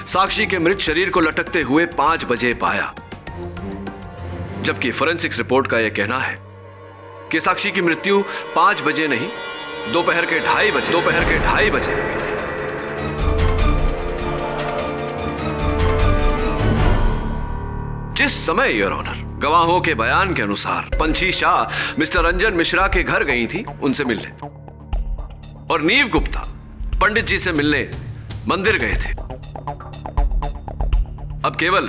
साक्षी के मृत शरीर को लटकते हुए 5 बजे पाया, जबकि फोरेंसिक्स रिपोर्ट का यह कहना है कि साक्षी की मृत्यु 5 बजे नहीं, दोपहर के 2:30 बजे। जिस समय योर ऑनर गवाहों के बयान के अनुसार पंछी शाह मिस्टर रंजन मिश्रा के घर गई थी उनसे मिलने, और नीव गुप्ता पंडित जी से मिलने मंदिर गए थे। अब केवल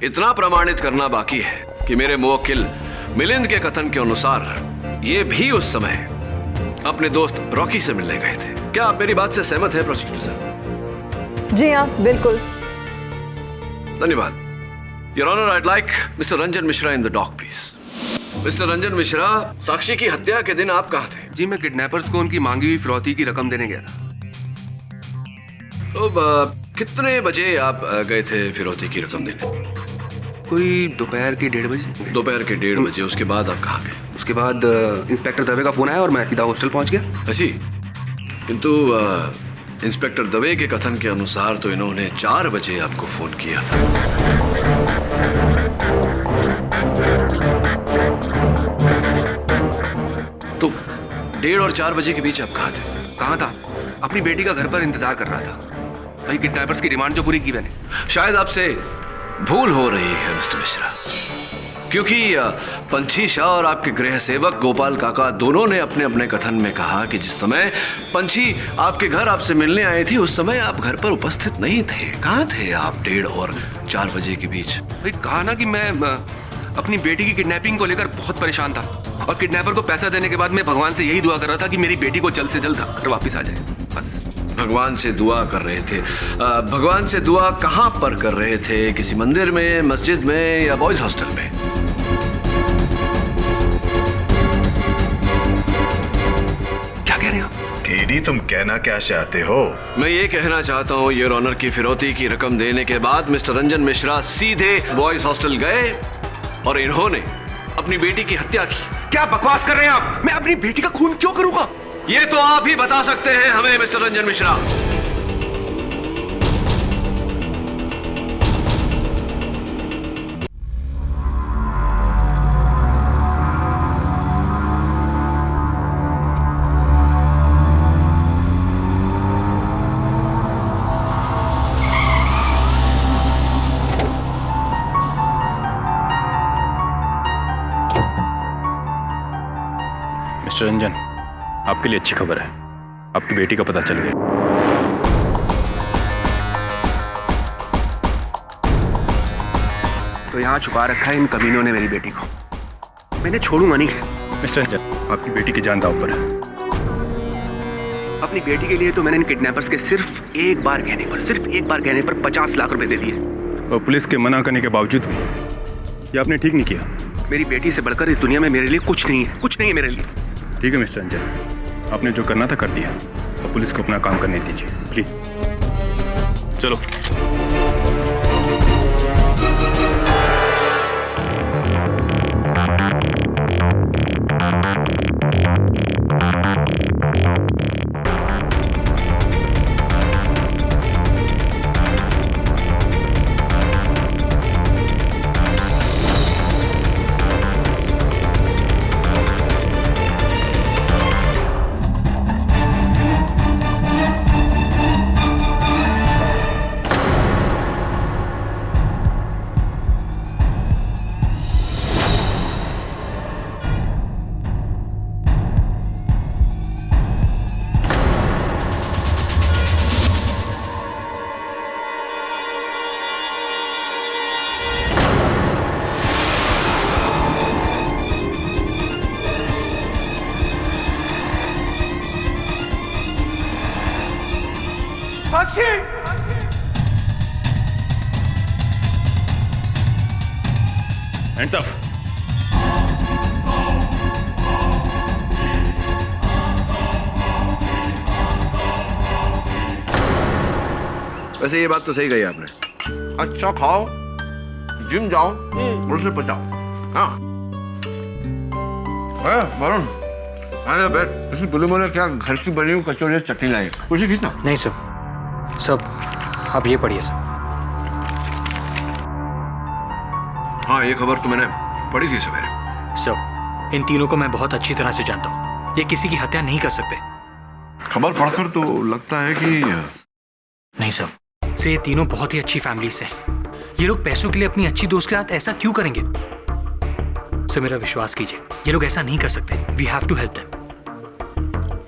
इतना प्रमाणित करना बाकी है कि मेरे मुवक्किल मिलिंद के कथन के अनुसार ये भी उस समय अपने दोस्त रॉकी से मिलने गए थे। क्या आप मेरी बात से सहमत हैं प्रोसिक्यूटर साहब? जी हाँ, बिल्कुल। धन्यवाद। Your Honor, I'd like Mr. Ranjan Mishra in the dock, please. Mr. Ranjan Mishra, साक्षी की हत्या के दिन आप कहाँ थे? जी, मैं किडनैपर्स को उनकी मांगी हुई फिरौती की रकम देने गया था। तो कितने बजे आप गए थे फिरौती की रकम देने? कोई दोपहर के 1:30 बजे। दोपहर के 1:30 बजे। उसके बाद आप कहाँ गए? उसके बाद इंस्पेक्टर दवे का फोन आया और मैं सीधा हॉस्टल पहुंच गया। ऐसी? किंतु इंस्पेक्टर दवे के कथन के अनुसार तो इन्होंने 4 बजे आपको फोन किया था। तो 1:30 और 4 बजे के बीच आप कहाँ थे? कहाँ था? अपनी बेटी का घर पर इंतजार कर रहा था। भाई, किडनैपर्स की डिमांड जो पूरी की मैंने। शायद आपसे भूल हो रही है मिस्टर मिश्रा, क्योंकि पंछी शाह और आपके गृह सेवक गोपाल काका दोनों ने अपने अपने कथन में कहा कि जिस समय पंछी आपके घर आपसे मिलने आई थी उस समय आप घर पर उपस्थित नहीं थे। कहाँ थे आप 1:30 और 4 बजे के बीच? भाई, कहा ना कि मैं अपनी बेटी की किडनैपिंग को लेकर बहुत परेशान था, और किडनैपर को पैसा देने के बाद मैं भगवान से यही दुआ कर रहा था कि मेरी बेटी को जल्द से जल्द वापिस आ जाए, बस। भगवान से दुआ कर रहे थे? भगवान से दुआ कहाँ पर कर रहे थे? किसी मंदिर में, मस्जिद में, या बॉयज हॉस्टल में? क्या कह रहे हैं आप? केडी, तुम कहना क्या चाहते हो? मैं ये कहना चाहता हूँ योर ऑनर की फिरौती की रकम देने के बाद मिस्टर रंजन मिश्रा सीधे बॉयज हॉस्टल गए और इन्होंने अपनी बेटी की हत्या की। क्या बकवास कर रहे हैं आप? मैं अपनी बेटी का खून क्यों करूंगा? ये तो आप ही बता सकते हैं हमें मिस्टर रंजन मिश्रा। मिस्टर रंजन, आपके लिए अच्छी खबर है, आपकी बेटी का पता चल गया। तो यहाँ छुपा रखा है इन कमीनों ने मेरी बेटी को। मैंने छोड़ूंगा नहीं। मिस्टर रंजन, आपकी बेटी की जान दांव पर है। अपनी बेटी के लिए तो मैंने इन किडनैपर्स के सिर्फ एक बार कहने पर 50 लाख रुपए दे दिए, और पुलिस के मना करने के बावजूद भी ये आपने ठीक नहीं किया। मेरी बेटी से बढ़कर इस दुनिया में मेरे लिए कुछ नहीं है मेरे लिए। ठीक है मिस्टर रंजन, आपने जो करना था कर दिया, अब पुलिस को अपना काम करने दीजिए प्लीज। चलो। साक्षी! Hands up. वैसे ये बात तो सही कही आपने। अच्छा खाओ, जिम जाओ और उसे पचाओ। हाँ वरुण, अरे बैठ। इस बुलबुल ने क्या घर की बनी हुई कचौड़ी चटनी लाई? कुछ खींचना? नहीं सर, सब आप ये पढ़िए सर। हाँ, ये खबर तो मैंने पढ़ी थी सवेरे। सर, इन तीनों को मैं बहुत अच्छी तरह से जानता हूँ। ये किसी की हत्या नहीं कर सकते। खबर पढ़कर तो लगता है कि नहीं सर, ये तीनों बहुत ही अच्छी फैमिली से हैं। ये लोग पैसों के लिए अपनी अच्छी दोस्त के साथ ऐसा क्यों करेंगे? सर, मेरा विश्वास कीजिए, ये लोग ऐसा नहीं कर सकते। We have to help them.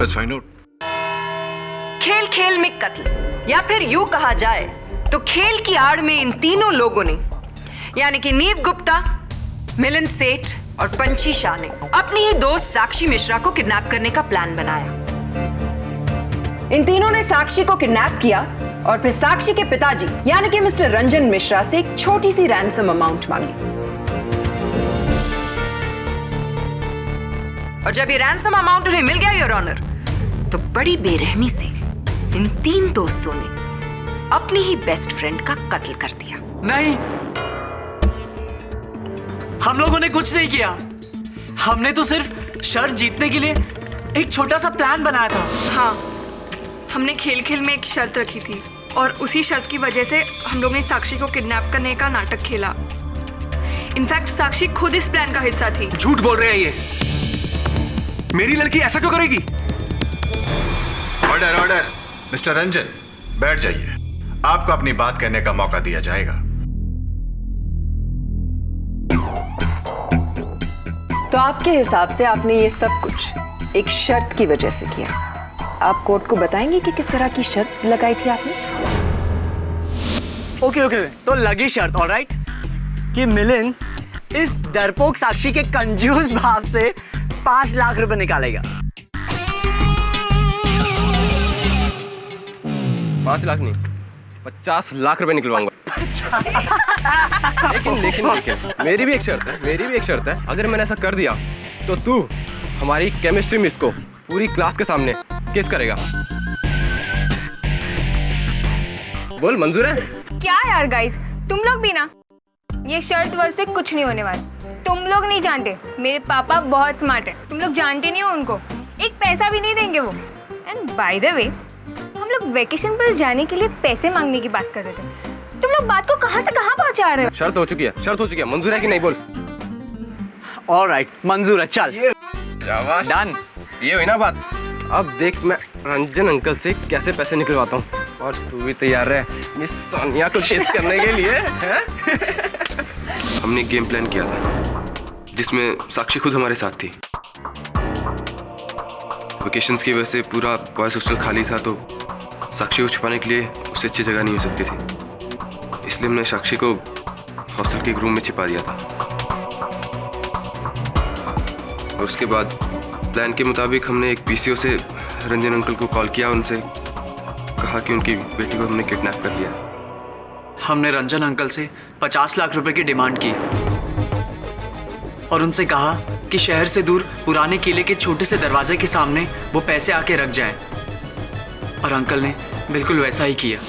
Let's find out. खेल खेल में कत्ल, या फिर यूं कहा जाए तो खेल की आड़ में इन तीनों लोगों ने, यानी कि नीव गुप्ता, मिलिंद सेठ और पंछी शाह ने अपनी ही दोस्त साक्षी मिश्रा को किडनैप करने का प्लान बनाया। इन तीनों ने साक्षी को किडनैप किया और फिर साक्षी के पिताजी यानी कि मिस्टर रंजन मिश्रा से एक छोटी सी रैंसम अमाउंट मांगी। और जब ये रैंसम अमाउंट उन्हें मिल गया योर ऑनर, तो बड़ी बेरहमी से इन तीन दोस्तों ने अपनी ही बेस्ट फ्रेंड का कत्ल कर दिया। नहीं, हम लोगों ने कुछ नहीं किया। हमने तो सिर्फ शर्त जीतने के लिए एक छोटा सा प्लान बनाया था। हाँ, हमने खेल खेल में एक शर्त रखी थी और उसी शर्त की वजह से हम लोग ने साक्षी को किडनैप करने का नाटक खेला। इनफैक्ट साक्षी खुद इस प्लान का हिस्सा थी। झूठ बोल रहे हैं ये। मेरी लड़की ऐसा क्यों करेगी? Order order. मिस्टर रंजन, बैठ जाइए। आपको अपनी बात कहने का मौका दिया जाएगा। तो आपके हिसाब से आपने ये सब कुछ एक शर्त की वजह से किया। आप कोर्ट को बताएंगे कि किस तरह की शर्त लगाई थी आपने? ओके, तो लगी शर्त, ऑलराइट, कि मिलिंद इस डरपोक साक्षी के कंजूस बाप से 5 लाख रुपए निकालेगा। 5 लाख नहीं, 50 लाख रुपए निकलवाऊंगा। लेकिन मेरी भी एक शर्त है। अगर मैंने ऐसा कर दिया तो तू हमारी केमिस्ट्री मिस को पूरी क्लास के सामने केस करेगा। बोल, मंजूर है? क्या यार गाइस, तुम लोग भी ना, ये शर्त वर्त से कुछ नहीं होने वाला। तुम लोग नहीं जानते, मेरे पापा बहुत स्मार्ट है। तुम लोग जानते नहीं हो उनको, एक पैसा भी नहीं देंगे वो। एंड बाय द वे, हम लोग वेकेशन पर जाने के लिए पैसे मांगने की बात कर रहे थे। तुम लोग बात को कहां से कहां पहुंचा रहे हो? शर्त हो चुकी है। मंजूर है कि नहीं? बोल। ऑलराइट, मंजूर है, चल डन। ये हुई ना बात। अब देख मैं रंजन अंकल से कैसे पैसे निकलवाता हूँ, और तू भी तैयार है मिस सोनिया को चेस करने के लिए? हमने गेम प्लान किया था जिसमें साक्षी खुद हमारे साथ थी। वेकेशंस की वजह से पूरा बॉयज हॉस्टल खाली था, तो साक्षी को छुपाने के लिए उससे अच्छी जगह नहीं हो सकती थी। इसलिए हमने साक्षी को हॉस्टल के एक रूम में छिपा दिया था। और उसके बाद प्लान के मुताबिक हमने एक पीसीओ से रंजन अंकल को कॉल किया, उनसे कहा कि उनकी बेटी को हमने किडनैप कर लिया। हमने रंजन अंकल से 50 लाख रुपए की डिमांड की और उनसे कहा कि शहर से दूर पुराने किले के छोटे से दरवाजे के सामने वो पैसे आके रख जाएं। और अंकल ने बिल्कुल वैसा ही किया।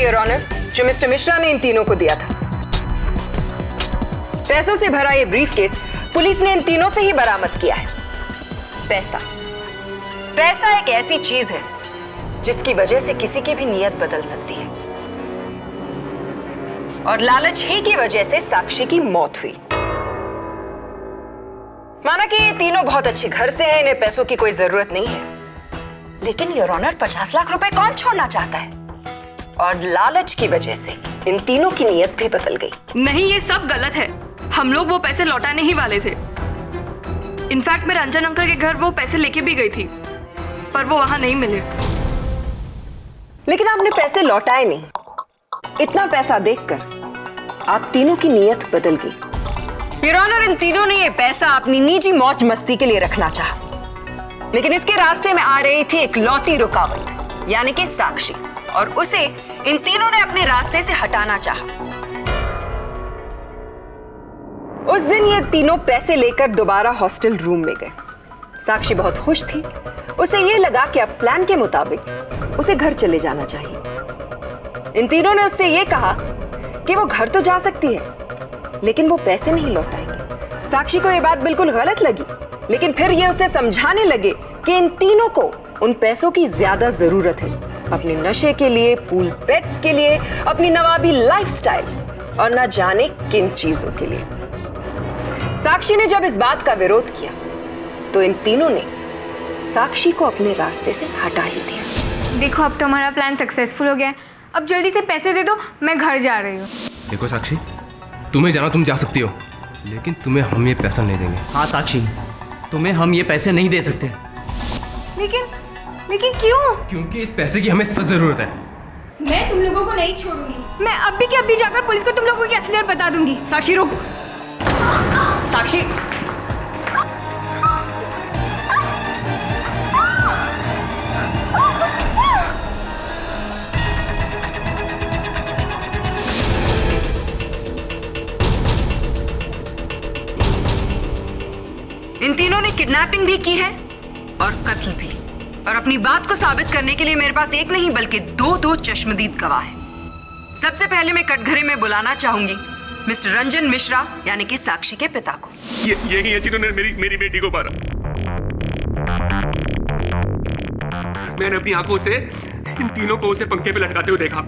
योर ऑनर, जो मिस्टर मिश्रा ने इन तीनों को दिया था। पैसों से भरा ये ब्रीफकेस पुलिस ने इन तीनों से ही बरामद किया है। पैसा एक ऐसी चीज है जिसकी वजह से किसी की भी नीयत बदल सकती है, और लालच ही की वजह से साक्षी की मौत हुई। माना कि ये तीनों बहुत अच्छे घर से हैं, इन्हें पैसों की कोई जरूरत नहीं है, लेकिन योर ऑनर 50 लाख रुपए कौन छोड़ना चाहता है? और लालच की वजह से इन तीनों की नीयत भी बदल गई। नहीं, ये सब गलत है। हम लोग वो पैसे लौटाने ही वाले थे। इनफैक्ट मैं रंजन अंकल के घर वो पैसे लेके भी गई थी, पर वो वहां नहीं मिले। लेकिन आपने पैसे लौटाए नहीं। इतना पैसा देखकर आप तीनों की नीयत बदल गई। योर ऑनर, इन तीनों ने ये पैसा अपनी निजी मौज मस्ती के लिए रखना चाहा, लेकिन इसके रास्ते में आ रही थी एक लौती रुकावट, यानी कि साक्षी, और उसे इन तीनों ने अपने रास्ते से हटाना चाहा। उस दिन ये तीनों पैसे लेकर दोबारा हॉस्टल रूम में गए। साक्षी बहुत खुश थी। उसे ये लगा कि अब प्लान के मुताबिक उसे घर चले जाना चाहिए। इन तीनों ने उससे ये कहा कि वो घर तो जा सकती है, लेकिन वो पैसे नहीं लौटाएगी। साक्षी को ये बात बिल्कुल गलत लगी, लेकिन फिर ये उसे समझाने लगे कि इन तीनों को उन पैसों की ज्यादा जरूरत है, अपने नशे के लिए, पूल पेट्स के लिए, अपनी नवाबी लाइफस्टाइल और न जाने किन चीजों के लिए। साक्षी ने जब इस बात का विरोध किया तो इन तीनों ने साक्षी को अपने रास्ते से हटा ही दिया। देखो, अब तो हमारा प्लान सक्सेसफुल हो गया है। अब जल्दी से पैसे दे दो, मैं घर जा रही हूँ। देखो साक्षी, तुम्हें जाना तुम जा सकती हो, लेकिन तुम्हें हम ये पैसा नहीं देंगे। हाँ साक्षी, तुम्हें हम ये पैसे नहीं दे सकते। लेकिन क्यों? क्योंकि इस पैसे की हमें सख्त जरूरत है। मैं तुम लोगों को नहीं छोड़ूंगी। मैं अभी के अभी जाकर पुलिस को तुम लोगों की असलियत बता दूंगी। साक्षी रुक। साक्षी, इन तीनों ने किडनैपिंग भी की है और कत्ल भी, और अपनी बात को साबित करने के लिए मेरे पास एक नहीं बल्कि दो चश्मदीद गवाह हैं। सबसे पहले मैं कटघरे में बुलाना चाहूंगी मिस्टर रंजन मिश्रा, यानी कि साक्षी के पिता को। यही है जिन्होंने मेरी बेटी को मारा। मैंने अपनी आंखों से इन तीनों को उसे पंखे पे लटकाते हुए देखा।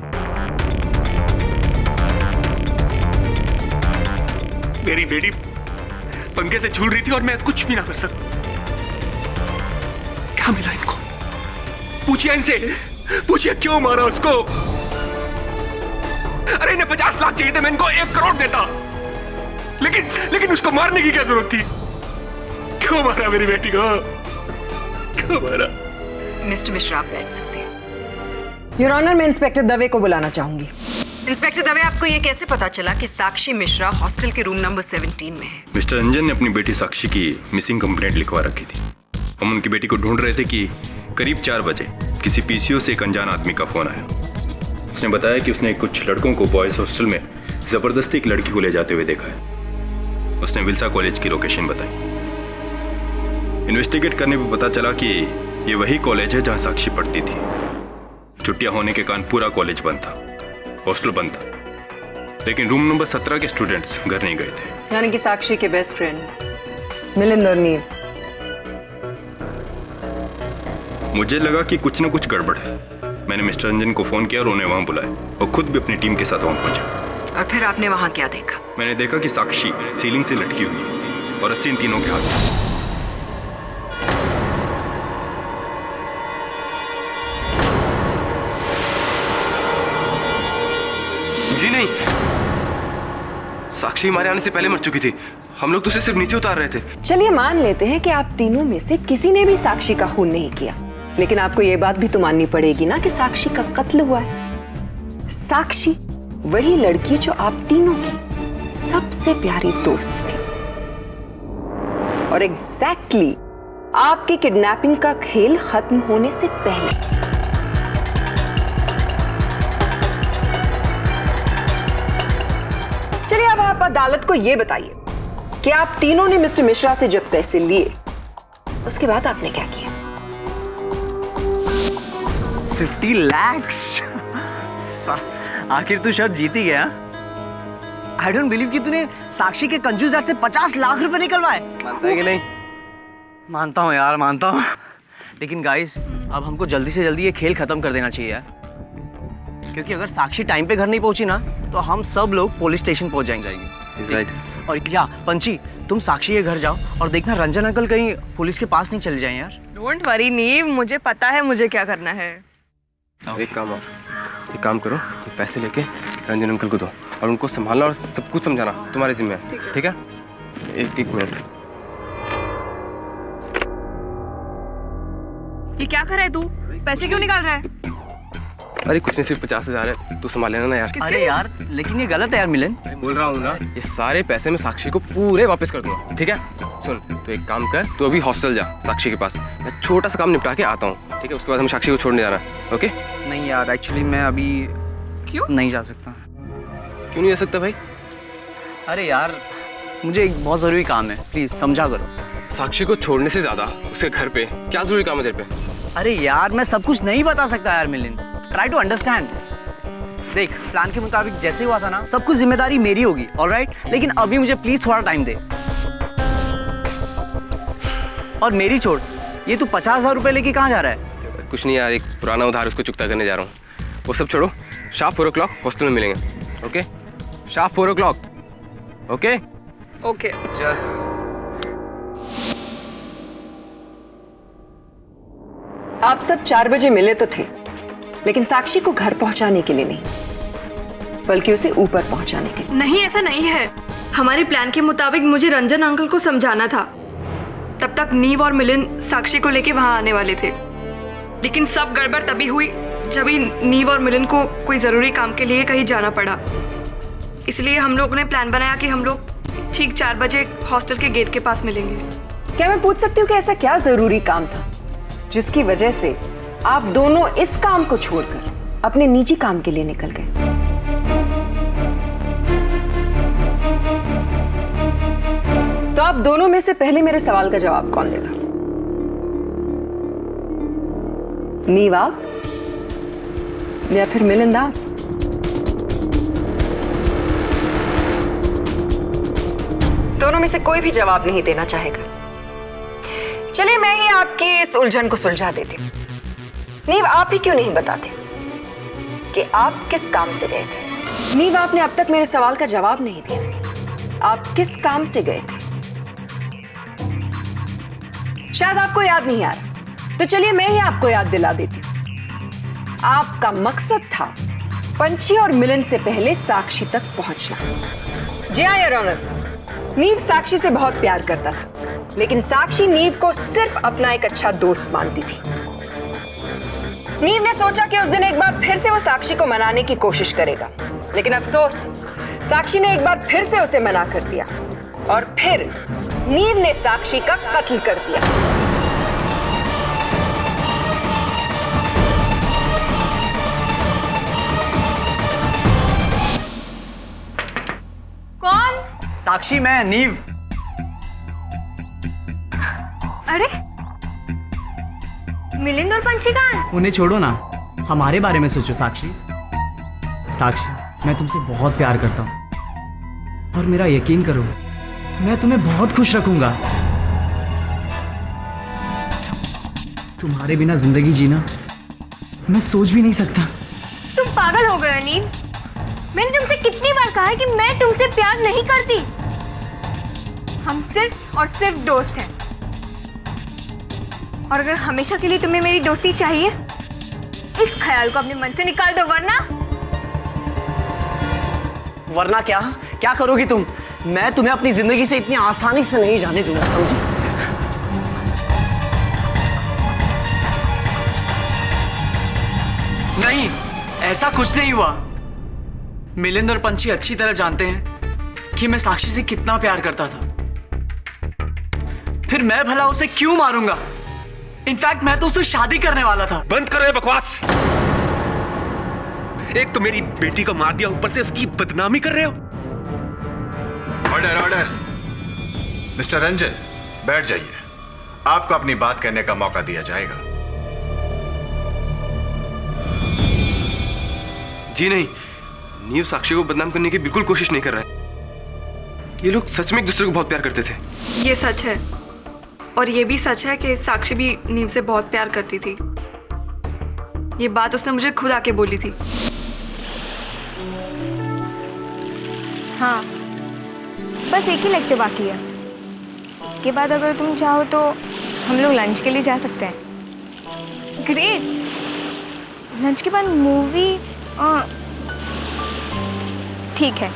मेरी बेटी पंखे से झूल रही थी और मैं कुछ भी ना कर सकता। क्या मिला इनको? पूछिए इनसे, पूछिए क्यों मारा उसको। अरे इन्हें 50 लाख चाहिए थे, मैं इनको 1 करोड़ देता, लेकिन उसको मारने की क्या जरूरत थी? क्यों मारा मेरी बेटी को? क्यों मारा? मिस्टर मिश्रा, आप बैठ सकते हैं। योर ऑनर, मैं इंस्पेक्टर दवे को बुलाना चाहूंगी। इंस्पेक्टर दवे, आपको ये कैसे पता चला कि साक्षी मिश्रा हॉस्टल के रूम नंबर 17 में है? मिस्टर रंजन ने अपनी बेटी साक्षी की मिसिंग कंप्लेंट लिखवा रखी थी। हम उनकी बेटी को ढूंढ रहे थे कि करीब 4 बजे किसी पीसीओ से एक अनजान आदमी का फोन आया। उसने बताया कि उसने कुछ लड़कों को बॉयज हॉस्टल में जबरदस्ती एक लड़की को ले जाते हुए देखा है। उसने विल्सा कॉलेज की लोकेशन बताई। इन्वेस्टिगेट करने पर पता चला कि ये वही कॉलेज है जहां साक्षी पढ़ती थी। छुट्टियां होने के कारण पूरा कॉलेज बंद था, हॉस्टल बंद था, लेकिन रूम नंबर 17 के स्टूडेंट्स घर नहीं गए थे। यानी कि साक्षी के बेस्ट फ्रेंड मिलिंद और नीव। मुझे लगा कि कुछ न कुछ गड़बड़ है। मैंने मिस्टर रंजन को फोन किया और उन्हें वहां बुलाया और खुद भी अपनी टीम के साथ वहां पहुंचा। और फिर आपने वहां क्या देखा? मैंने देखा कि साक्षी सीलिंग से लटकी हुई है और रस्सी इन तीनों के हाथ में। जी नहीं, साक्षी हमारे आने से पहले मर चुकी थी। हम लोग तो उसे सिर्फ नीचे उतार रहे थे। चलिए मान लेते हैं कि आप तीनों में से किसी ने भी साक्षी का खून नहीं किया, लेकिन आपको ये बात भी तो माननी पड़ेगी ना कि साक्षी का कत्ल हुआ है। साक्षी वही लड़की जो आप तीनों की सबसे प्यारी दोस्त थी, और एग्जैक्टली आपकी किडनैपिंग का खेल खत्म होने से पहले। चलिए अब आप अदालत को यह बताइए कि आप तीनों ने मिस्टर मिश्रा से जब पैसे लिए उसके बाद आपने क्या किया? 50 lakhs? आखिर तू शर्त जीत ही गया। आई डोंट बिलीव कि तूने साक्षी के कंजूस डैड से 50 लाख रुपए निकलवाए। मानता है कि नहीं? मानता हूँ यार, मानता हूँ, लेकिन गाइस अब हमको जल्दी से जल्दी ये खेल खत्म कर देना चाहिए यार, क्योंकि अगर साक्षी टाइम पे घर नहीं पहुंची ना तो हम सब लोग पुलिस स्टेशन पहुंच जाएंगे। राइट। और या पंची, तुम साक्षी के घर जाओ और देखना रंजन अंकल कहीं पुलिस के पास नहीं चले जाएं यार। डोंट वरी नीव, मुझे पता है मुझे क्या करना है। एक काम करो, ये पैसे लेके रंजन अंकल को दो और उनको संभालना और सब कुछ समझाना तुम्हारे जिम्मे है, ठीक है? एक मिनट। ये क्या कर रहा है तू? पैसे क्यों निकाल रहा है? अरे कुछ नहीं, सिर्फ 50,000 है, तू संभाल लेना ना यार। अरे यार लेकिन ये गलत है यार मिलन। बोल रहा हूँ ना, ये सारे पैसे मैं साक्षी को पूरे वापस कर दूंगा, ठीक है? सुन, तो एक काम कर, तू अभी हॉस्टल जा साक्षी के पास, मैं छोटा सा काम निपटा के आता हूँ, ठीक है? उसके बाद हम साक्षी को छोड़ने जाना है, ओके? नहीं यार, एक्चुअली मैं अभी क्यों नहीं जा सकता। क्यों नहीं जा सकता भाई? अरे यार मुझे एक बहुत जरूरी काम है, प्लीज समझा करो। साक्षी को छोड़ने से ज्यादा उसके घर पे क्या जरूरी काम है तेरे पे? अरे यार मैं सब कुछ नहीं बता सकता यार मिलिन, ट्राई टू अंडरस्टैंड। देख, प्लान के मुताबिक जैसे हुआ था ना, सब कुछ जिम्मेदारी मेरी होगी, ऑलराइट? लेकिन अभी मुझे प्लीज थोड़ा टाइम दे। और मेरी छोड़, ये तू 50,000 रुपए लेके कहाँ जा रहा है? कुछ नहीं यार, एक पुराना उधार उसको चुकता करने जा रहा हूँ। वो सब छोड़ो, शार्प 4 o'clock हॉस्टल में मिलेंगे, okay? Sharp 4 o'clock, okay? Okay. चल। आप सब 4 बजे मिले तो थे, लेकिन साक्षी को घर पहुंचाने के लिए नहीं, बल्कि उसे ऊपर पहुंचाने के लिए। नहीं, ऐसा नहीं है। हमारे प्लान के मुताबिक मुझे रंजन अंकल को समझाना था। तब तक नीव और मिलिन साक्षी को लेके वहां आने वाले थे, लेकिन सब गड़बड़ तभी हुई जब ही नीव और मिलिन को कोई जरूरी काम के लिए कहीं जाना पड़ा। इसलिए हम लोग ने प्लान बनाया कि हम लोग ठीक 4 बजे हॉस्टल के गेट के पास मिलेंगे। क्या मैं पूछ सकती हूँ कि ऐसा क्या जरूरी काम था जिसकी वजह से आप दोनों इस काम को छोड़कर अपने निजी काम के लिए निकल गए? तो आप दोनों में से पहले मेरे सवाल का जवाब कौन देगा? नीव आप या फिर मिलिंद आप? दोनों में से कोई भी जवाब नहीं देना चाहेगा। चलिए मैं ही आपकी इस उलझन को सुलझा देती हूँ। नीव, आप ही क्यों नहीं बताते कि आप किस काम से गए थे? नीव, आपने अब तक मेरे सवाल का जवाब नहीं दिया। आप किस काम से गए थे? शायद आपको याद नहीं आ रहा, तो चलिए मैं ही आपको याद दिला देती हूँ। आपका मकसद था पंछी और मिलन से पहले साक्षी तक पहुंचना। जी हाँ योर ऑनर, नीव साक्षी से बहुत प्यार करता था, लेकिन साक्षी नीव को सिर्फ अपना एक अच्छा दोस्त मानती थी। नीव ने सोचा कि उस दिन एक बार फिर से वो साक्षी को मनाने की कोशिश करेगा, लेकिन अफसोस साक्षी ने एक बार फिर से उसे मना कर दिया और फिर नीव ने साक्षी का कत्ल कर दिया। कौन? साक्षी, मैं नीव। अरे मिलिंद और पंछी कहाँ हैं? उन्हें छोड़ो ना, हमारे बारे में सोचो साक्षी। साक्षी, मैं तुमसे बहुत प्यार करता हूँ और मेरा यकीन करो, मैं तुम्हें बहुत खुश रखूंगा। तुम्हारे बिना जिंदगी जीना मैं सोच भी नहीं सकता। तुम पागल हो गए हो नीव। मैंने तुमसे कितनी बार कहा है कि मैं तुमसे प्यार नहीं करती। हम सिर्फ और सिर्फ दोस्त हैं, और अगर हमेशा के लिए तुम्हें मेरी दोस्ती चाहिए, इस ख्याल को अपने मन से निकाल दो, वरना क्या क्या करोगी तुम? मैं तुम्हें अपनी जिंदगी से इतनी आसानी से नहीं जाने दूंगा, समझी? नहीं, ऐसा कुछ नहीं हुआ। मिलिंद और पंछी अच्छी तरह जानते हैं कि मैं साक्षी से कितना प्यार करता था। फिर मैं भला उसे क्यों मारूंगा? इनफैक्ट मैं तो उससे शादी करने वाला था। बंद करो ये बकवास। एक तो मेरी बेटी को मार दिया, ऊपर से उसकी बदनामी कर रहे हो। Order order. मिस्टर रंजन, बैठ जाइए, आपको अपनी बात कहने का मौका दिया जाएगा। जी नहीं, नीव साक्षी को बदनाम करने की बिल्कुल कोशिश नहीं कर रहा है। ये लोग सच में एक दूसरे को बहुत प्यार करते थे। ये सच है, और ये भी सच है कि साक्षी भी नीव से बहुत प्यार करती थी। ये बात उसने मुझे खुद आके बोली थी। हाँ, बस एक ही लेक्चर बाकी है। इसके बाद अगर तुम चाहो तो हम लोग लंच के लिए जा सकते हैं। ग्रेट। लंच के बाद मूवी। ठीक है,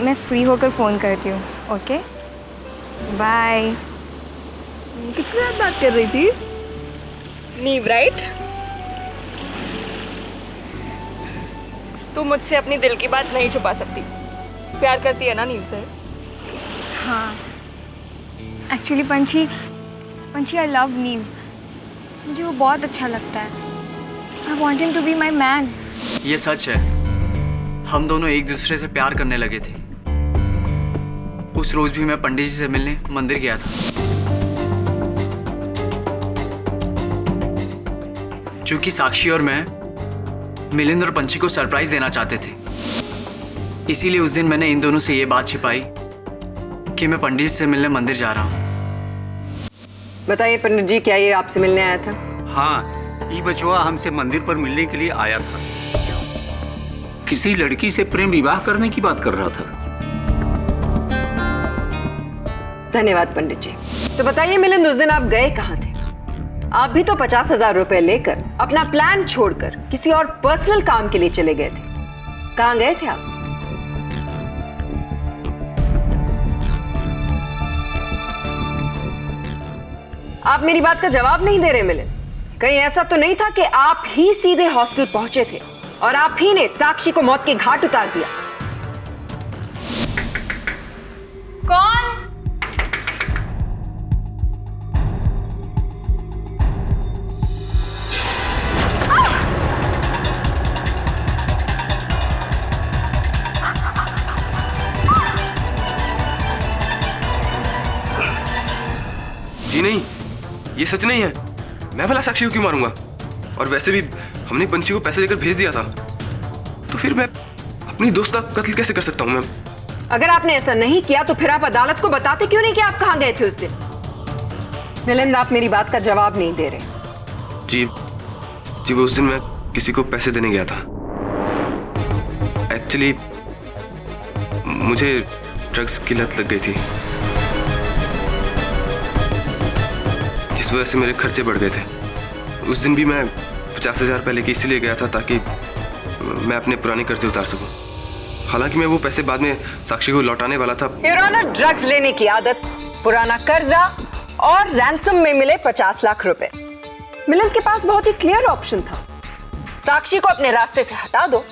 मैं फ्री होकर फ़ोन करती हूँ। Okay, bye. किसके साथ बात कर रही थी? नीव, राइट? तू मुझसे अपनी दिल की बात नहीं छुपा सकती। प्यार करती है ना नीव से? हाँ, एक्चुअली पंछी आई लव नीव। मुझे वो बहुत अच्छा लगता है। I want him to be my man. ये सच है, हम दोनों एक दूसरे से प्यार करने लगे थे। उस रोज भी मैं पंडित जी से मिलने मंदिर गया था, क्योंकि साक्षी और मैं मिलिंद और पंछी को सरप्राइज देना चाहते थे। इसीलिए उस दिन मैंने इन दोनों से ये बात छिपाई कि मैं पंडित जी से मिलने मंदिर जा रहा हूँ। बताइए पंडित जी, क्या ये आपसे मिलने आया था? हाँ, ये बचवा हमसे मंदिर पर मिलने के लिए आया था। किसी लड़की से प्रेम विवाह करने की बात कर रहा था। धन्यवाद पंडित जी। तो बताइए मिलिंद, उस दिन आप गए कहाँ थे? आप भी तो 50,000 रुपए लेकर अपना प्लान छोड़कर किसी और पर्सनल काम के लिए चले गए थे। कहाँ गए थे आप? आप मेरी बात का जवाब नहीं दे रहे मिलिंद। कहीं ऐसा तो नहीं था कि आप ही सीधे हॉस्टल पहुंचे थे और आप ही ने साक्षी को मौत के घाट उतार दिया? कौन? जी नहीं, ये सच नहीं है। मैं भला साक्षी को क्यों मारूंगा? और वैसे भी हमने पंछी को पैसे देकर भेज दिया था, तो फिर मैं अपनी दोस्त का कत्ल कैसे कर सकता हूँ मैम? अगर आपने ऐसा नहीं किया तो फिर आप अदालत को बताते क्यों नहीं कि आप कहां गए थे उस दिन? मिलिंद, आप मेरी बात का जवाब नहीं दे रहे। जी वो उस दिन मैं किसी को पैसे देने गया था। एक्चुअली मुझे ड्रग्स की लत लग गई थी, जिस वजह से मेरे खर्चे बढ़ गए थे। उस दिन भी मैं 50,000 पहले की इसीलिए गया था ताकि मैं अपने पुराने कर्जे उतार सकूं। हालांकि मैं वो पैसे बाद में साक्षी को लौटाने वाला था। योर ऑनर, ड्रग्स लेने की आदत, पुराना कर्जा और रैंसम में मिले 50 लाख रुपए। मिलिंद के पास बहुत ही क्लियर ऑप्शन था। साक्षी को अपने रास्ते से हटा दो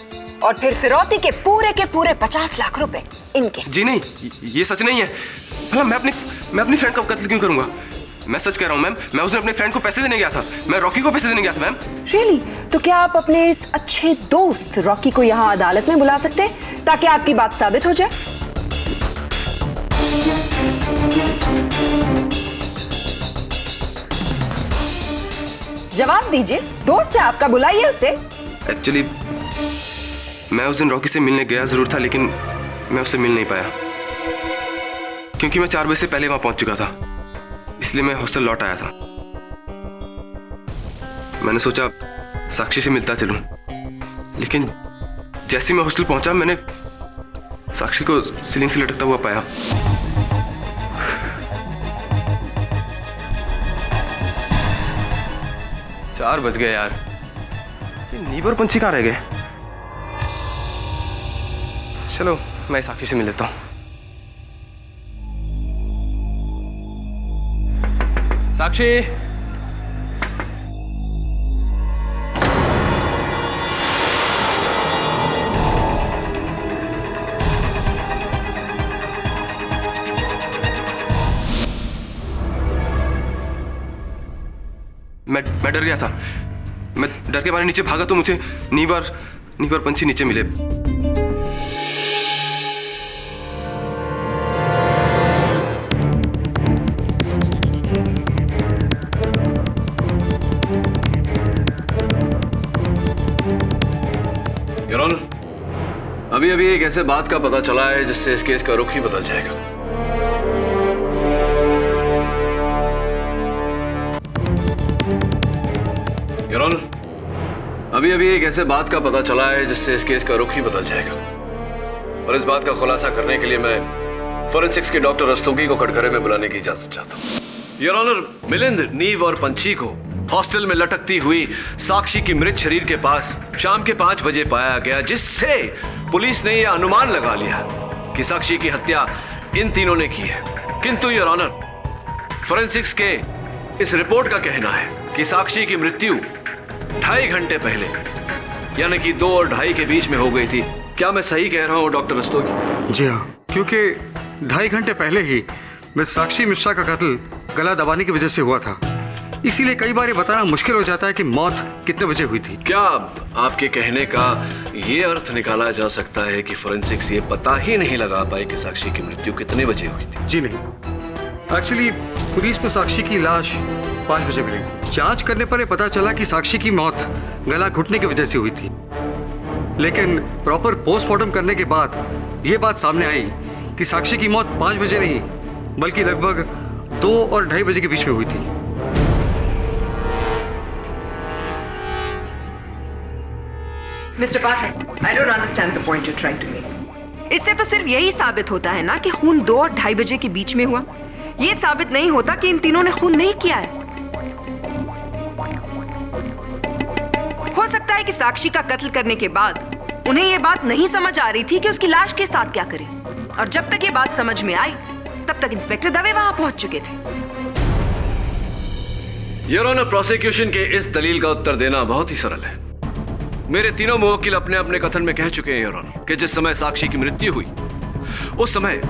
और फिर फिरौती के पूरे 50 लाख रुपए इनके। जी नहीं, ये सच नहीं है। भला मैं अपनी फ्रेंड का कत्ल क्यों करूंगा? मैं सच कह रहा हूँ मैम, मैं उस दिन अपने फ्रेंड को पैसे देने गया था। मैं रॉकी को पैसे देने गया था मैम। रियली? तो क्या आप अपने इस अच्छे दोस्त रॉकी को यहाँ अदालत में बुला सकते हैं ताकि आपकी बात साबित हो जाए? जवाब दीजिए, दोस्त है आपका, बुलाइए उसे। एक्चुअली मैं उस दिन रॉकी से मिलने गया जरूर था, लेकिन मैं उससे मिल नहीं पाया क्योंकि मैं 4 बजे से पहले वहां पहुंच चुका था। इसलिए मैं हॉस्टल लौट आया था। मैंने सोचा साक्षी से मिलता चलूं, लेकिन जैसे मैं हॉस्टल पहुंचा मैंने साक्षी को सीलिंग से लटकता हुआ पाया। चार बज गए यार, ये नीव और पंछी कहाँ रह गए? चलो मैं साक्षी से मिल लेता हूँ। साक्षी, मैं डर गया था। मैं डर के मारे नीचे भागा तो मुझे नीव और पंछी नीचे मिले। योर ऑनर, अभी अभी एक ऐसे बात का पता चला है जिससे इस केस का रुख ही बदल जाएगा। योर ऑनर, अभी अभी एक ऐसे बात का पता चला है जिससे इस केस का रुख ही बदल जाएगा, और इस बात का खुलासा करने के लिए मैं फोरेंसिक्स के डॉक्टर रस्तोगी को कटघरे में बुलाने की इजाजत चाहता हूँ। योर ऑनर, मिलिंद, नीव और पंछी को हॉस्टल में लटकती हुई साक्षी की मृत शरीर के पास शाम के 5 बजे पाया गया, जिससे पुलिस ने यह अनुमान लगा लिया कि साक्षी की हत्या इन तीनों ने की है। किंतु योर ऑनर, फोरेंसिक्स के इस रिपोर्ट का कहना है कि साक्षी की मृत्यु 2.5 घंटे पहले, यानी कि 2 और 2.5 के बीच में हो गई थी। क्या मैं सही कह रहा हूं डॉक्टर रस्तोगी? जी हाँ, क्योंकि 2.5 घंटे पहले ही मिस साक्षी मिश्रा का कत्ल गला दबाने की वजह से हुआ था। इसीलिए कई बार ये बताना मुश्किल हो जाता है कि मौत कितने बजे हुई थी। क्या आपके कहने का ये अर्थ निकाला जा सकता है कि फोरेंसिक्स ये पता ही नहीं लगा पाई कि साक्षी की मृत्यु कितने बजे हुई थी? जी नहीं, एक्चुअली पुलिस को साक्षी की लाश 5 बजे मिली थी। जांच करने पर यह पता चला कि साक्षी की मौत गला घुटने की वजह से हुई थी, लेकिन प्रॉपर पोस्टमार्टम करने के बाद ये बात सामने आई कि साक्षी की मौत 5 बजे नहीं बल्कि लगभग 2 और 2.5 बजे के बीच में हुई थी। Mister Pathak, I don't understand the point you trying to make. इससे तो सिर्फ यही साबित होता है ना कि खून 2 और 2.5 बजे के बीच में हुआ। ये साबित नहीं होता कि इन तीनों ने खून नहीं किया है। हो सकता है कि साक्षी का कत्ल करने के बाद उन्हें यह बात नहीं समझ आ रही थी कि उसकी लाश के साथ क्या करें, और जब तक ये बात समझ में आई तब तक इंस्पेक्टर दवे वहां पहुंच चुके थे। योर ऑनर, प्रोसिक्यूशन के इस दलील का उत्तर देना बहुत ही सरल है। मेरे तीनों मुवक्किल अपने अपने कथन में कह चुके हैं योर ऑनर कि जिस समय साक्षी की मृत्यु हुई उस समय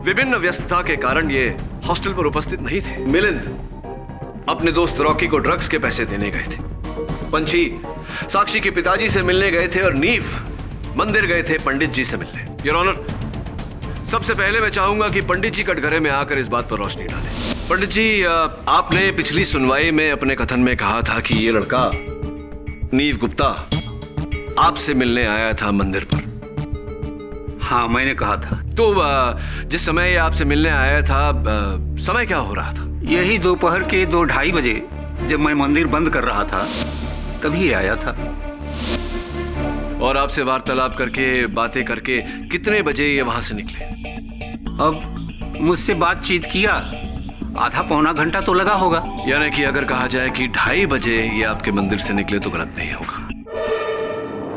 विभिन्न व्यस्तता के कारण ये हॉस्टल पर उपस्थित नहीं थे। मिलिंद अपने दोस्त रॉकी को ड्रग्स के पैसे देने गए थे, पंछी साक्षी के पिताजी से मिलने गए थे, और नीव मंदिर गए थे पंडित जी से मिलने। योर ऑनर, सबसे पहले मैं चाहूंगा कि पंडित जी कटघरे में आकर इस बात पर रोशनी डालें। पंडित जी, आपने पिछली सुनवाई में अपने कथन में कहा था कि ये लड़का नीव गुप्ता आपसे मिलने आया था मंदिर पर। हाँ, मैंने कहा था। तो जिस समय ये आपसे मिलने आया था, समय क्या हो रहा था? यही दोपहर के 2-2:30 बजे, जब मैं मंदिर बंद कर रहा था तभी आया था। और आपसे वार्तालाप करके, बातें करके कितने बजे ये वहां से निकले? अब मुझसे बातचीत किया, आधा पौना घंटा तो लगा होगा। यानी कि अगर कहा जाए कि 2:30 बजे ये आपके मंदिर से निकले तो गलत नहीं होगा।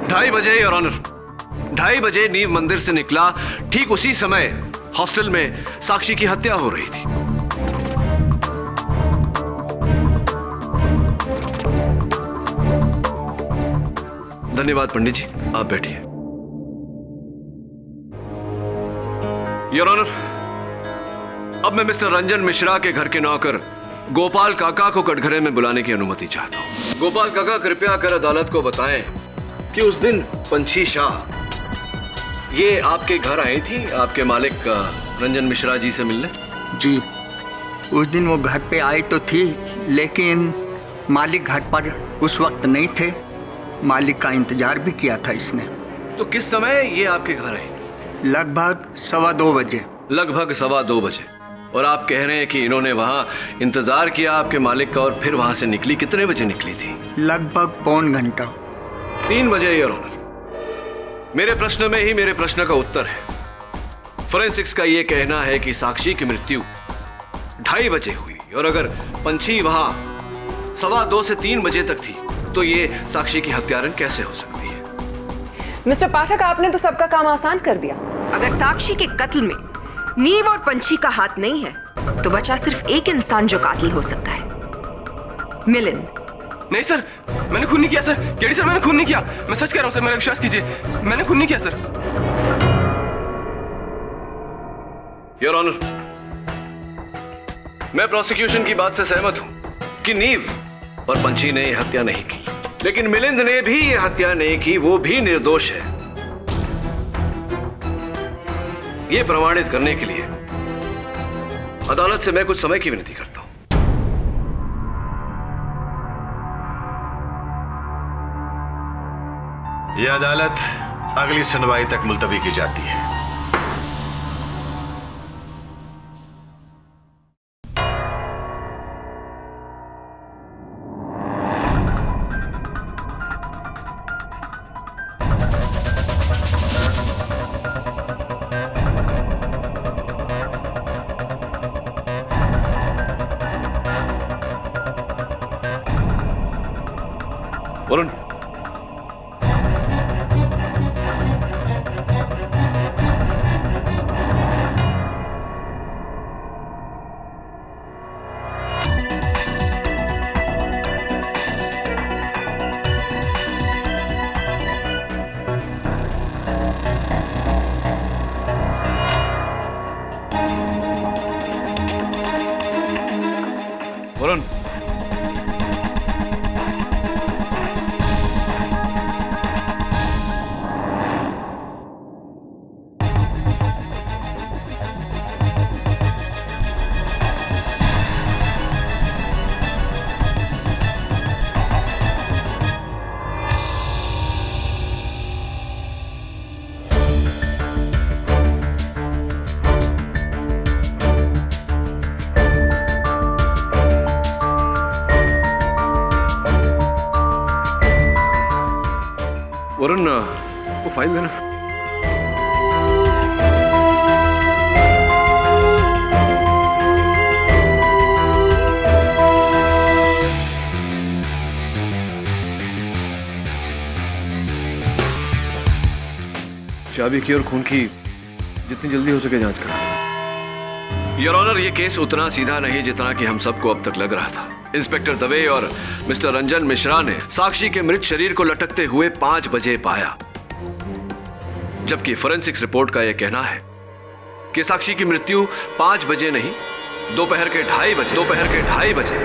2:30 बजे योर ऑनर, 2:30 बजे नीव मंदिर से निकला। ठीक उसी समय हॉस्टल में साक्षी की हत्या हो रही थी। धन्यवाद पंडित जी, आप बैठिए। योर ऑनर, अब मैं मिस्टर रंजन मिश्रा के घर के नौकर गोपाल काका को कटघरे में बुलाने की अनुमति चाहता हूं। गोपाल काका, कृपया कर अदालत को बताएं कि उस दिन पंछी शाह ये आपके घर आई थी आपके मालिक रंजन मिश्रा जी से मिलने? जी, उस दिन वो घर पे आई तो थी, लेकिन मालिक घर पर उस वक्त नहीं थे। मालिक का इंतजार भी किया था इसने। तो किस समय ये आपके घर आई? लगभग 2:15 बजे। लगभग 2:15 बजे। और आप कह रहे हैं कि इन्होंने वहां इंतजार किया आपके मालिक का, और फिर वहां से निकली। कितने बजे निकली थी? लगभग पौन घंटा। 3 बजे योर ऑनर। मेरे प्रश्न में ही मेरे प्रश्न का उत्तर है। फोरेंसिक्स का यह कहना है कि साक्षी की मृत्यु 2:30 बजे हुई, और अगर पंछी वहां 2:15 से 3 बजे तक थी तो ये साक्षी की हत्यारन कैसे हो सकती है? मिस्टर पाठक, आपने तो सबका काम आसान कर दिया। अगर साक्षी के कत्ल में नीव और पंछी का हाथ नहीं है तो बचा सिर्फ एक इंसान जो कातिल हो सकता है, मिलिंद। नहीं सर, मैंने खून नहीं किया सर। केडी सर, मैंने खून नहीं किया। मैं सच कह रहा हूं सर, मेरा विश्वास कीजिए, मैंने खून नहीं किया सर। योर ऑनर, मैं प्रोसिक्यूशन की बात से सहमत हूं कि नीव और पंछी ने हत्या नहीं की, लेकिन मिलिंद ने भी ये हत्या नहीं की। वो भी निर्दोष है। ये प्रमाणित करने के लिए अदालत से मैं कुछ समय की विनती करता हूं। यह अदालत अगली सुनवाई तक मुलतवी की जाती है। वरुण, वरुण, वरुण, वो फाइल देना। चाबी की और खून की जितनी जल्दी हो सके जांच करा। योर ऑनर, ये केस उतना सीधा नहीं जितना कि हम सबको अब तक लग रहा था। इंस्पेक्टर दवे और मिस्टर रंजन मिश्रा ने साक्षी के मृत शरीर को लटकते हुए 5 बजे पाया, जबकि फोरेंसिक्स रिपोर्ट का यह कहना है कि साक्षी की मृत्यु 5 बजे नहीं, दोपहर के 2:30 बजे।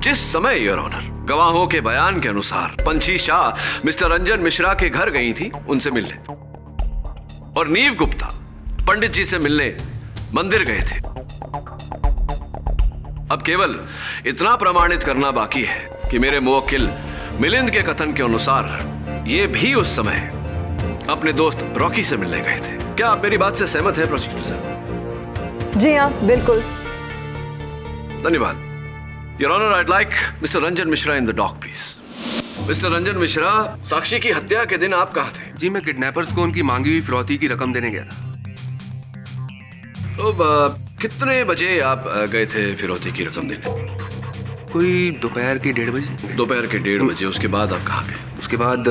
जिस समय योर ऑनर गवाहों के बयान के अनुसार पंछी शाह मिस्टर रंजन मिश्रा के घर गई थी उनसे मिलने, और नीव गुप्ता पंडित जी से मिलने मंदिर गए थे। अब केवल इतना प्रमाणित करना बाकी है कि मेरे मुवक्किल मिलिंद के कथन के अनुसार ये भी उस समय अपने दोस्त रॉकी से मिलने गए थे। क्या आप मेरी बात से सहमत हैं प्रोसिक्यूटर साहब? जी हाँ, बिल्कुल। धन्यवाद। Your honour, I'd like Mr. Ranjan Mishra in the dock, please. Mister Ranjan Mishra, Sakshi की हत्या के दिन आप कहाँ थे? जी, मैं किडनैपर्स को उनकी मांगी हुई फिरौती की रकम देने गया था। तो कितने बजे आप गए थे फिरौती की रकम देने? कोई दोपहर के 1:30 बजे। दोपहर के 1:30 बजे। उसके बाद आप कहाँ गए? उसके बाद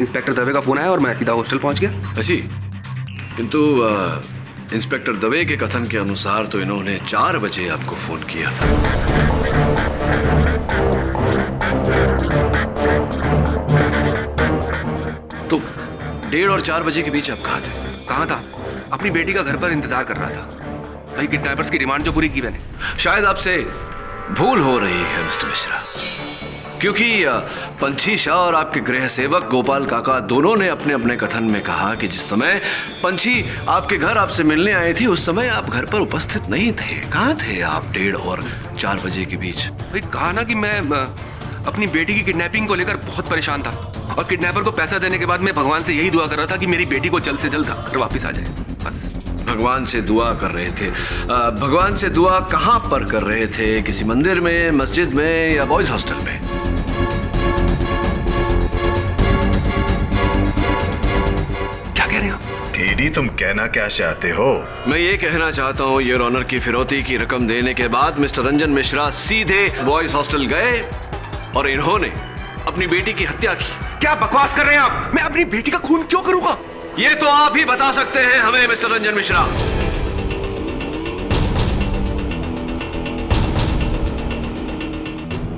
इंस्पेक्टर दवे का फोन आया और मैं सीधा हॉस्टल पहुंच गया। ऐसी, किंतु इंस्पेक्टर दवे के कथन के अनुसार तो इन्होंने 4 बजे आपको फोन किया था। तो 1:30 और 4 बजे के बीच आप कहाँ थे? कहाँ था? अपनी बेटी का घर पर इंतजार कर रहा था। भाई, किडनैपर्स की डिमांड जो पूरी की मैंने। शायद आपसे भूल हो रही है मिस्टर मिश्रा, क्योंकि पंछी शाह और आपके गृह सेवक गोपाल काका दोनों ने अपने अपने कथन में कहा कि जिस समय पंछी आपके घर आपसे मिलने आई थी उस समय आप घर पर उपस्थित नहीं थे। कहाँ थे आप 1:30 और 4 बजे के बीच? भाई, कहा ना कि मैं अपनी बेटी की किडनैपिंग को लेकर बहुत परेशान था, और किडनैपर को पैसा देने के बाद मैं भगवान से यही दुआ कर रहा था कि मेरी बेटी को जल्द से जल्द घर वापस आ जाए, बस। भगवान से दुआ कर रहे थे? भगवान से दुआ कहाँ पर कर रहे थे? किसी मंदिर में, मस्जिद में, या बॉयज हॉस्टल में? क्या कह रहे हैं आप? केडी, तुम कहना क्या चाहते हो? मैं ये कहना चाहता हूँ योर ऑनर की फिरौती की रकम देने के बाद मिस्टर रंजन मिश्रा सीधे बॉयज हॉस्टल गए और इन्होंने अपनी बेटी की हत्या की। क्या बकवास कर रहे हैं आप? मैं अपनी बेटी का खून क्यों करूंगा? ये तो आप ही बता सकते हैं हमें मिस्टर रंजन मिश्रा।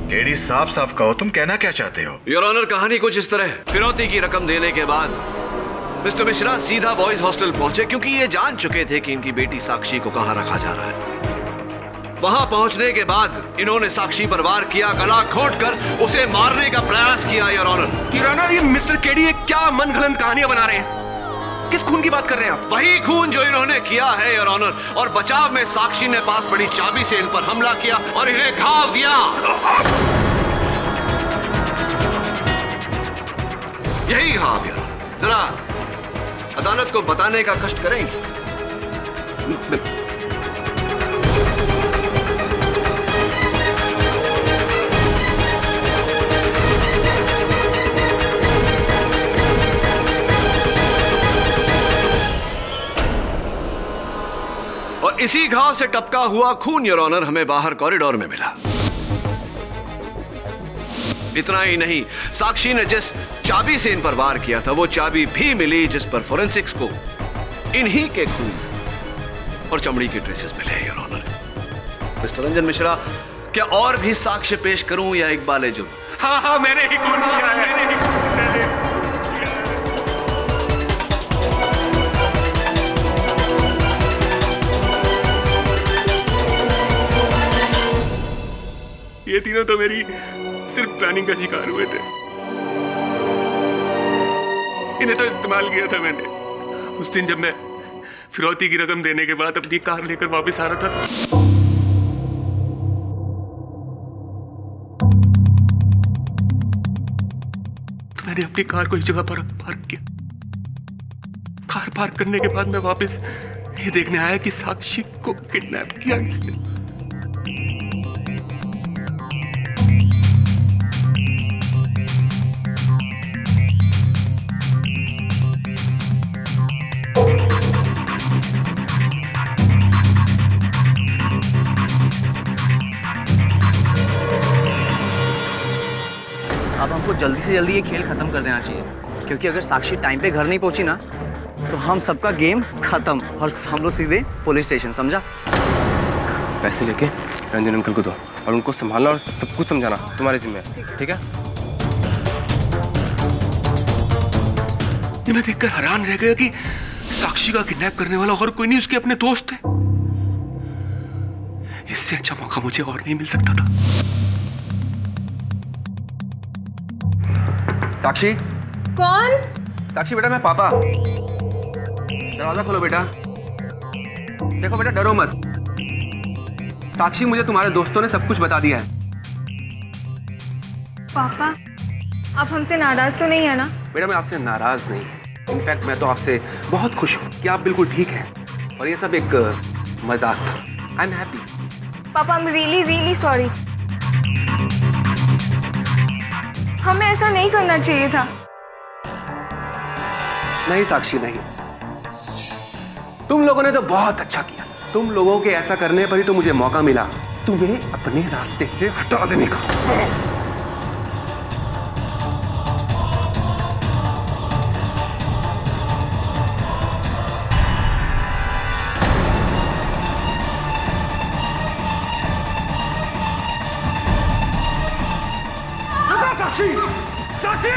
केडी, साफ साफ कहो, तुम कहना क्या चाहते हो? योर ऑनर, कहानी कुछ इस तरह। फिरौती की रकम देने के बाद मिस्टर मिश्रा सीधा बॉयज हॉस्टल पहुंचे, क्योंकि ये जान चुके थे कि इनकी बेटी साक्षी को कहां रखा जा रहा है। वहां पहुंचने के बाद इन्होंने साक्षी पर वार किया, गला घोंटकर उसे मारने का प्रयास किया। योर ऑनर, ये मिस्टर केडी ये क्या मनगढ़ंत कहानियां बना रहे हैं? किस खून की बात कर रहे हैं आप? वही खून जो इन्होंने किया है योर ऑनर, और बचाव में साक्षी ने पास पड़ी चाबी से इन पर हमला किया और इन्हें घाव दिया। यही हाँ आप यार, जरा अदालत को बताने का कष्ट करेंगे। और इसी घाव से टपका हुआ खून योर ऑनर हमें बाहर कॉरिडोर में मिला। इतना ही नहीं, साक्षी ने जिस चाबी से इन पर वार किया था वो चाबी भी मिली जिस पर फोरेंसिक्स को इन्हीं के खून और चमड़ी के ट्रेसेस मिले हैं your honour. Mister Ranjan Mishra, क्या और भी साक्ष्य पेश करूं या इकबाल जुर्म? हाँ हाँ, मैंने ही खून किया है। ये तीनों तो मेरी सिर्फ प्लानिंग का शिकार हुए थे। इन्हें तो इस्तेमाल किया था मैंने। उस दिन जब मैं फिरौती की रकम देने के बाद अपनी कार लेकर वापस आ रहा था, तो मैंने अपनी कार को इस जगह पर पार्क किया। कार पार्क करने के बाद मैं वापस ये देखने आया कि साक्षी को किडनैप किया किसने। अब हमको जल्दी से जल्दी ये खेल खत्म कर देना चाहिए, क्योंकि अगर साक्षी टाइम पे घर नहीं पहुंची ना तो हम सबका गेम खत्म और हम लोग सीधे पुलिस स्टेशन, समझा? पैसे लेके रंजन अंकल को दो और उनको संभालना और सब कुछ समझाना तुम्हारे जिम्मे है, ठीक है? मैं देखकर हैरान रह गया कि साक्षी का किडनैप करने वाला और कोई नहीं, उसके अपने दोस्त थे। इससे अच्छा मौका मुझे और नहीं मिल सकता था। साक्षी। कौन? साक्षी बेटा, मैं पापा। दरवाजा खोलो बेटा। देखो बेटा, डरो मत। साक्षी, मुझे तुम्हारे दोस्तों ने सब कुछ बता दिया है। पापा, आप हमसे नाराज तो नहीं है ना? बेटा, मैं आपसे नाराज नहीं, इनफैक्ट मैं तो आपसे बहुत खुश हूँ कि आप बिल्कुल ठीक हैं और ये सब एक मजाक था। I am happy. पापा, I am really really sorry. हमें ऐसा नहीं करना चाहिए था। नहीं साक्षी, नहीं। तुम लोगों ने तो बहुत अच्छा किया। तुम लोगों के ऐसा करने पर ही तो मुझे मौका मिला तुम्हें अपने रास्ते से हटा देने का। साक्षी! साक्षी!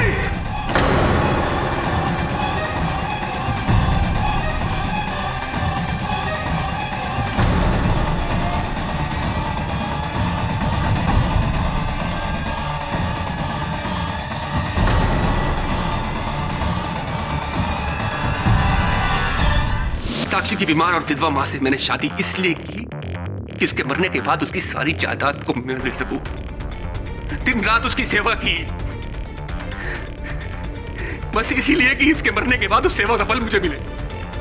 साक्षी की बीमार और विधवा मां से मैंने शादी इसलिए की कि उसके मरने के बाद उसकी सारी जायदाद को मैं ले सकूं। दिन रात उसकी सेवा की, बस इसीलिए कि इसके मरने के बाद उस सेवा का फल मुझे मिले।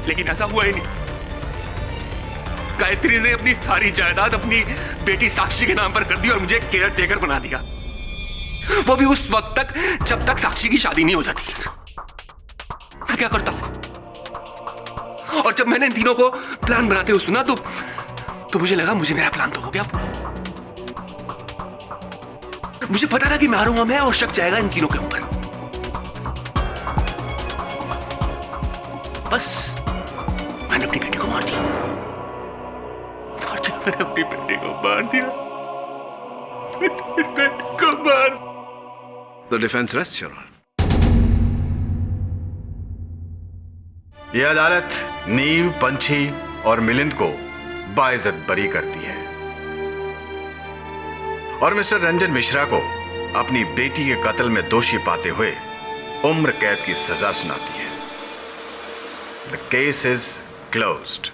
लेकिन ऐसा हुआ ही नहीं। गायत्री ने अपनी सारी जायदाद अपनी बेटी साक्षी के नाम पर कर दी और मुझे केयर टेकर बना दिया, वो भी उस वक्त तक जब तक साक्षी की शादी नहीं हो जाती। मैं क्या करता? और जब मैंने इन तीनों को प्लान बनाते हुए सुना तो मुझे लगा मुझे मेरा प्लान तो हो गया। मुझे पता था कि मारूंगा मैं और शक जाएगा इन तीनों के ऊपर। बस मैंने अपनी बेटी को मार दिया। मैंने अपनी बेटी को मार दिया। बेटी को मार। The defense rests, Your Honor. यह अदालत नीव, पंछी और मिलिंद को बाइज्जत बरी करती है और मिस्टर रंजन मिश्रा को अपनी बेटी के कत्ल में दोषी पाते हुए उम्र कैद की सजा सुनाती है। The case is closed.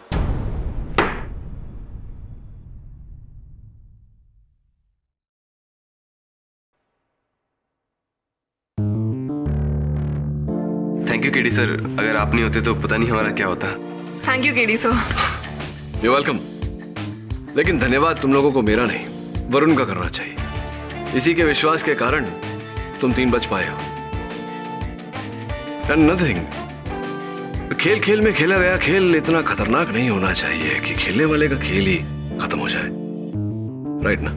Thank you KD sir, अगर आप नहीं होते तो पता नहीं हमारा क्या होता। Thank you KD sir. You welcome. लेकिन धन्यवाद तुम लोगों को मेरा नहीं, वरुण का करना चाहिए। इसी के विश्वास के कारण तुम 3 बच पाए हो। एंड नथिंग, खेल खेल में खेला गया खेल इतना खतरनाक नहीं होना चाहिए कि खेलने वाले का खेल ही खत्म हो जाए, राइट ना?